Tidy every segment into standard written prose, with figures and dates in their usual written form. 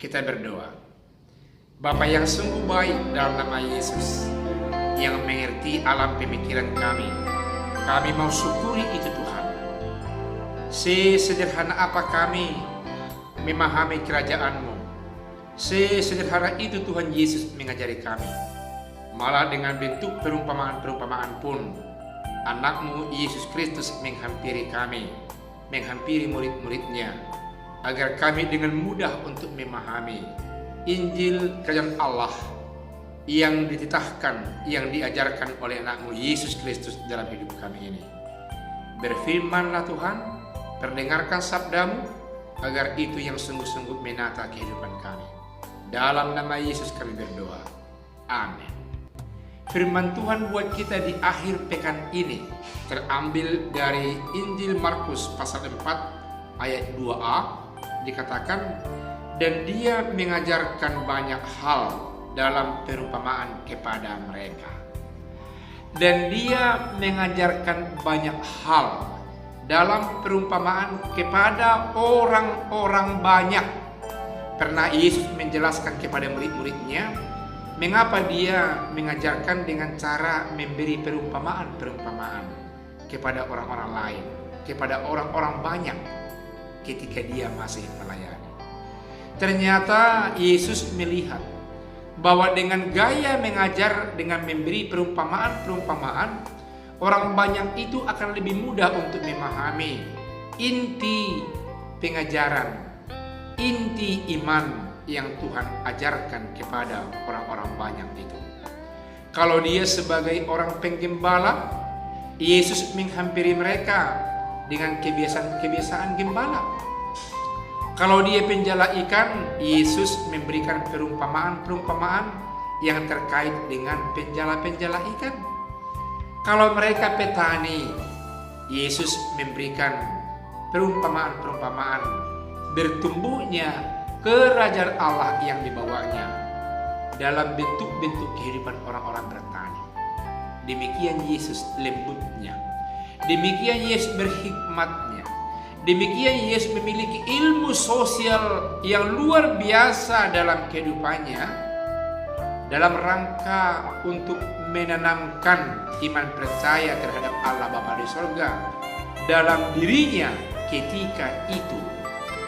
Kita berdoa. Bapa yang sungguh baik, dalam nama Yesus yang mengerti alam pemikiran kami mau syukuri itu Tuhan. Sesederhana apa kami memahami kerajaan-Mu, sesederhana itu Tuhan Yesus mengajari kami. Malah dengan bentuk perumpamaan-perumpamaan pun anak-Mu Yesus Kristus menghampiri kami, menghampiri murid-muridnya, agar kami dengan mudah untuk memahami Injil Kerajaan Allah yang dititahkan, yang diajarkan oleh anak-Mu Yesus Kristus dalam hidup kami ini. Berfirmanlah Tuhan, perdengarkan sabda-Mu, agar itu yang sungguh-sungguh menata kehidupan kami. Dalam nama Yesus kami berdoa. Amin. Firman Tuhan buat kita di akhir pekan ini terambil dari Injil Markus pasal 4 ayat 2a, dikatakan, dan dia mengajarkan banyak hal dalam perumpamaan kepada mereka. Dan dia mengajarkan banyak hal dalam perumpamaan kepada orang-orang banyak. Pernah Yesus menjelaskan kepada murid-muridnya mengapa dia mengajarkan dengan cara memberi perumpamaan-perumpamaan kepada orang-orang lain, kepada orang-orang banyak ketika dia masih melayani. Ternyata Yesus melihat bahwa dengan gaya mengajar, dengan memberi perumpamaan-perumpamaan, orang banyak itu akan lebih mudah untuk memahami inti pengajaran, inti iman yang Tuhan ajarkan kepada orang-orang banyak itu. Kalau dia sebagai orang penggembala, Yesus menghampiri mereka dengan kebiasaan-kebiasaan gembala. Kalau dia penjala ikan, Yesus memberikan perumpamaan-perumpamaan yang terkait dengan penjala-penjala ikan. Kalau mereka petani, Yesus memberikan perumpamaan-perumpamaan bertumbuhnya kerajaan Allah yang dibawanya dalam bentuk-bentuk kehidupan orang-orang bertani. Demikian Yesus lembutnya, demikian Yesus berhikmatnya, demikian Yesus memiliki ilmu sosial yang luar biasa dalam kehidupannya, dalam rangka untuk menanamkan iman percaya terhadap Allah Bapa di sorga dalam dirinya ketika itu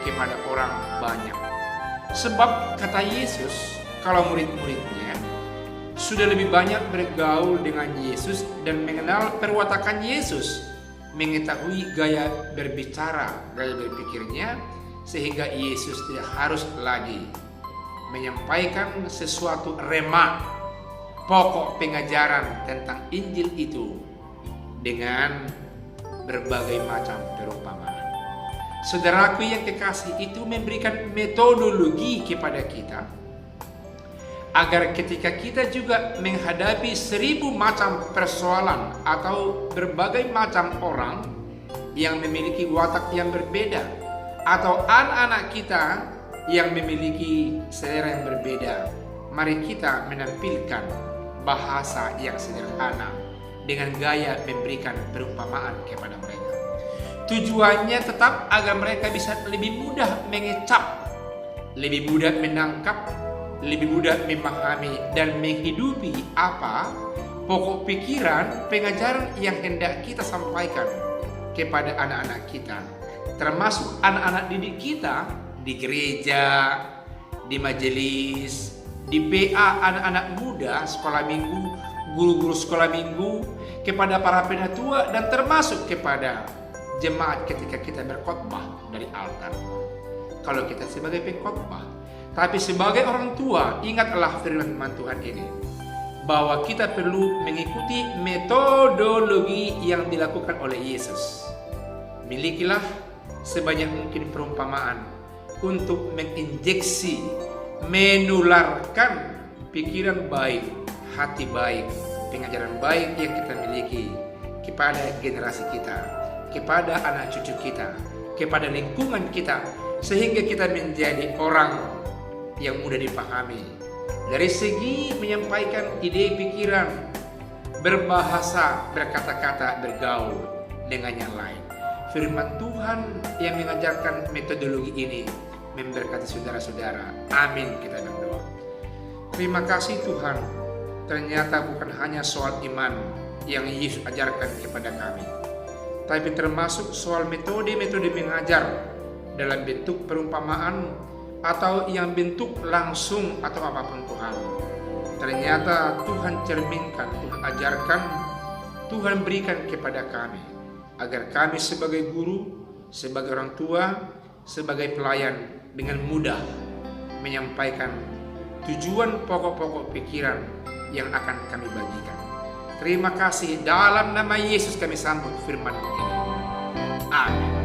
kepada orang banyak. Sebab kata Yesus, kalau murid-muridnya sudah lebih banyak bergaul dengan Yesus dan mengenal perwatakan Yesus, mengetahui gaya berbicara, gaya berpikirnya, sehingga Yesus tidak harus lagi menyampaikan sesuatu rema pokok pengajaran tentang Injil itu dengan berbagai macam perumpamaan. Saudaraku yang kekasih, itu memberikan metodologi kepada kita agar ketika kita juga menghadapi 1000 macam persoalan atau berbagai macam orang yang memiliki watak yang berbeda, atau anak-anak kita yang memiliki selera yang berbeda, mari kita menampilkan bahasa yang sederhana dengan gaya memberikan perumpamaan kepada mereka. Tujuannya tetap agar mereka bisa lebih mudah mengecap, lebih mudah menangkap, lebih mudah memahami dan menghidupi apa pokok pikiran pengajaran yang hendak kita sampaikan kepada anak-anak kita, termasuk anak-anak didik kita di gereja, di majelis, di BA anak-anak muda, sekolah minggu, guru-guru sekolah minggu, kepada para penatua, dan termasuk kepada jemaat ketika kita berkhotbah dari altar. Kalau kita sebagai pengkhotbah, tapi sebagai orang tua, ingatlah firman Tuhan ini, bahwa kita perlu mengikuti metodologi yang dilakukan oleh Yesus. Milikilah sebanyak mungkin perumpamaan untuk menginjeksi, menularkan pikiran baik, hati baik, pengajaran baik yang kita miliki kepada generasi kita, kepada anak cucu kita, kepada lingkungan kita, sehingga kita menjadi orang yang mudah dipahami dari segi menyampaikan ide pikiran, berbahasa, berkata-kata, bergaul dengan yang lain. Firman Tuhan yang mengajarkan metodologi ini memberkati saudara-saudara. Amin, kita berdoa. Terima kasih Tuhan, ternyata bukan hanya soal iman yang Yesus ajarkan kepada kami, tapi termasuk soal metode-metode mengajar dalam bentuk perumpamaan atau yang bentuk langsung atau apapun Tuhan. Ternyata Tuhan cerminkan, Tuhan ajarkan, Tuhan berikan kepada kami, agar kami sebagai guru, sebagai orang tua, sebagai pelayan dengan mudah menyampaikan tujuan pokok-pokok pikiran yang akan kami bagikan. Terima kasih, dalam nama Yesus kami sambut firman ini. Amin.